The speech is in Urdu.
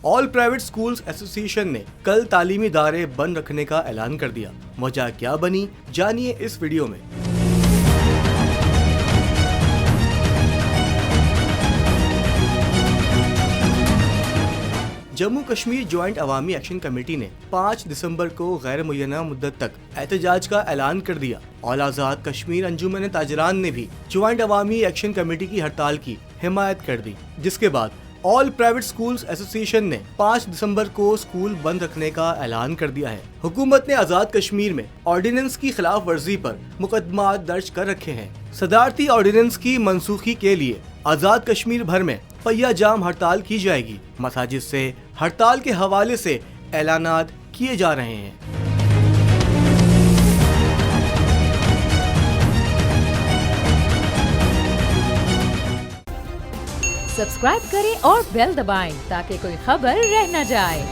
آل پرائیویٹ اسکولز ایسوسی ایشن نے کل تعلیمی ادارے بند رکھنے کا اعلان کر دیا. وجہ کیا بنی جانیے اس ویڈیو میں. جموں کشمیر جوائنٹ عوامی ایکشن کمیٹی نے 5 دسمبر کو غیر معینہ مدت تک احتجاج کا اعلان کر دیا. آل آزاد کشمیر انجمن تاجران نے بھی جوائنٹ عوامی ایکشن کمیٹی کی ہڑتال کی حمایت کر دی، جس کے بعد آل پرائیویٹ اسکولز ایسوسی ایشن نے 5 دسمبر کو اسکول بند رکھنے کا اعلان کر دیا ہے. حکومت نے آزاد کشمیر میں آرڈیننس کی خلاف ورزی پر مقدمات درج کر رکھے ہیں. صدارتی آرڈیننس کی منسوخی کے لیے آزاد کشمیر بھر میں پہیہ جام ہڑتال کی جائے گی. مساجد سے ہڑتال کے حوالے سے اعلانات کیے جا رہے ہیں. سبسکرائب کریں اور بیل دبائیں تاکہ کوئی خبر رہ نہ جائے.